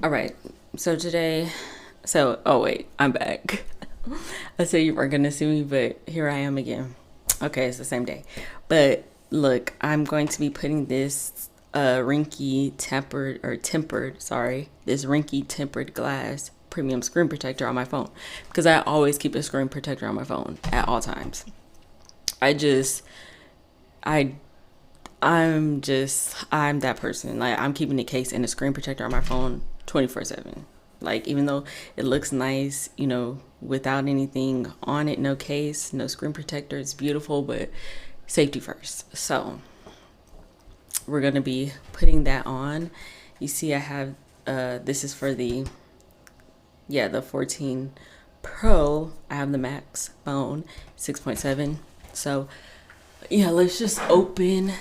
All right. So today, oh wait, I'm back. I said you weren't gonna see me, but here I am again. Okay, it's the same day. But look, I'm going to be putting this Ringke this Ringke tempered glass premium screen protector on my phone because I always keep a screen protector on my phone at all times. I just I I'm that person. Like, I'm keeping the case and the screen protector on my phone 24/7. Like, even though it looks nice, without anything on it, no case, no screen protector, it's beautiful, but safety first. So we're gonna be putting that on. You see, I have this is for the 14 Pro. I have the Max phone 6.7. So yeah, let's just open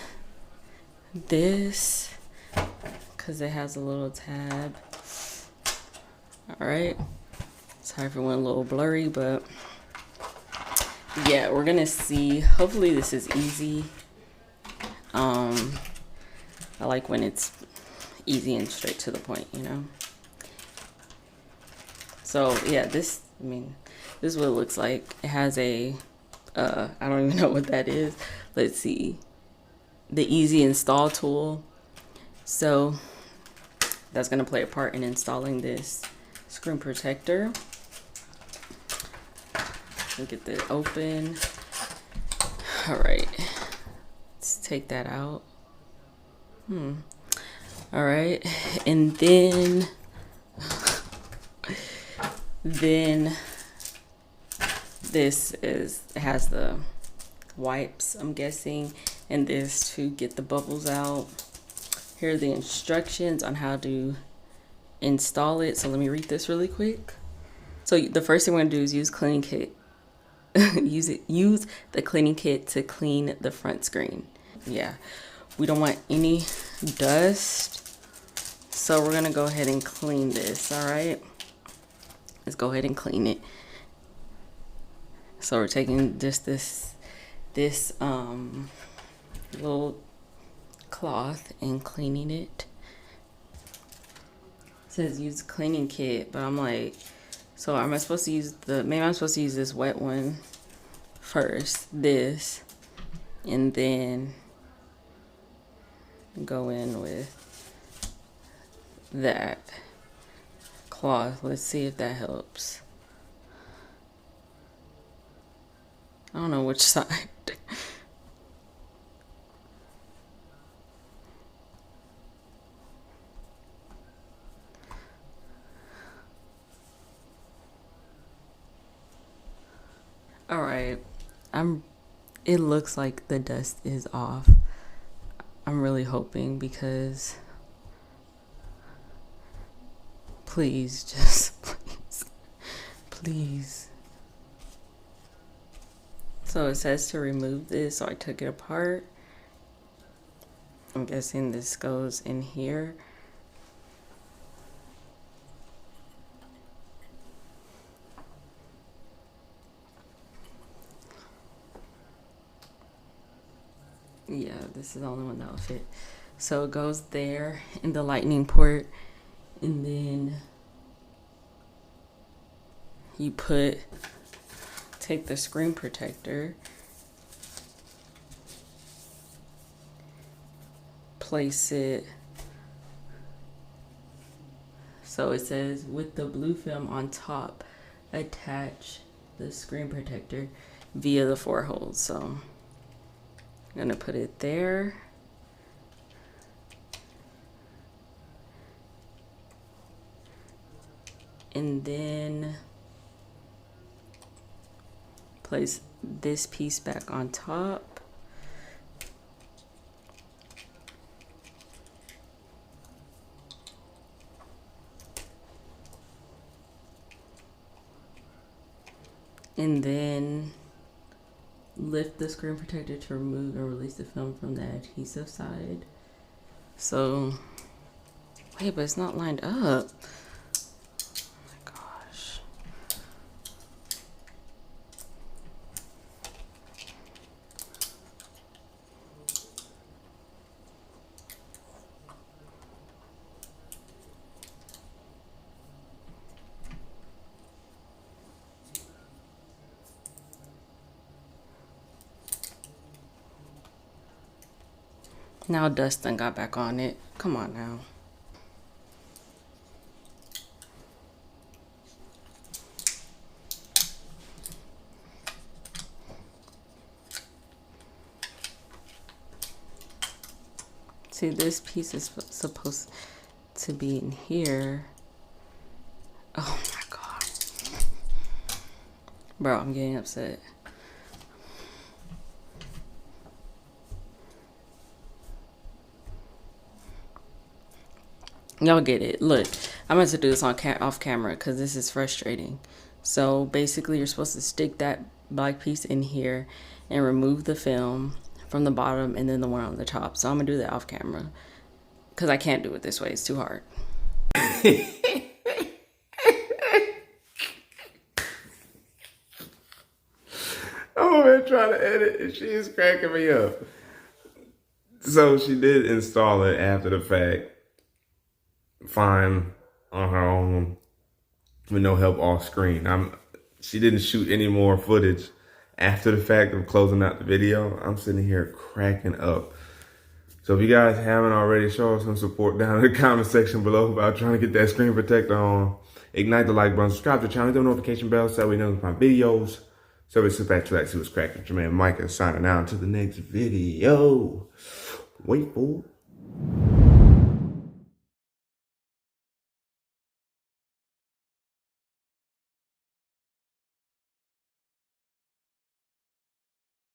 this because it has a little tab. All right, sorry if it went a little blurry, but yeah, we're gonna see. Hopefully this is easy. I like when it's easy and straight to the point, so yeah, this is what it looks like. It has a I don't even know what that is. Let's see, the easy install tool. So that's going to play a part in installing this screen protector. We'll get that open. All right, let's take that out. All right, and then it has the wipes, I'm guessing, and this to get the bubbles out. Here are the instructions on how to install it. So let me read this really quick. So the first thing we're gonna do is use cleaning kit. use the cleaning kit to clean the front screen. Yeah, we don't want any dust. So we're gonna go ahead and clean this. All right, let's go ahead and clean it. So we're taking just this little cloth and cleaning it. It says use cleaning kit, but I'm like, so am I supposed to use maybe I'm supposed to use this wet one first, this, and then go in with that cloth. Let's see if that helps. I don't know which side. All right, it looks like the dust is off. I'm really hoping, because please, just please. So it says to remove this, so I took it apart. I'm guessing this goes in here. Yeah, this is the only one that will fit. So it goes there in the lightning port, and then you take the screen protector, place it, so it says with the blue film on top, attach the screen protector via the 4 holes. So I'm gonna put it there. And then place this piece back on top. And then lift the screen protector to remove and release the film from the adhesive side. So, wait, but it's not lined up. Oh my gosh. Now Dustin got back on it. Come on now. See, this piece is supposed to be in here. Oh my God. Bro, I'm getting upset. Y'all get it. Look, I'm going to do this on off camera because this is frustrating. So basically, you're supposed to stick that black piece in here and remove the film from the bottom and then the one on the top. So I'm going to do that off camera because I can't do it this way. It's too hard. I'm over here trying to edit and she is cracking me up. So she did install it after the fact. Fine on her own with no help off screen. She didn't shoot any more footage after the fact of closing out the video. I'm sitting here cracking up. So if you guys haven't already, show us some support down in the comment section below about trying to get that screen protector on. Ignite the like button, subscribe to the channel, hit the notification bell so we know my videos. So we sit back, relax, see what's cracking. It's your man Micah signing out to the next video. Wait for it.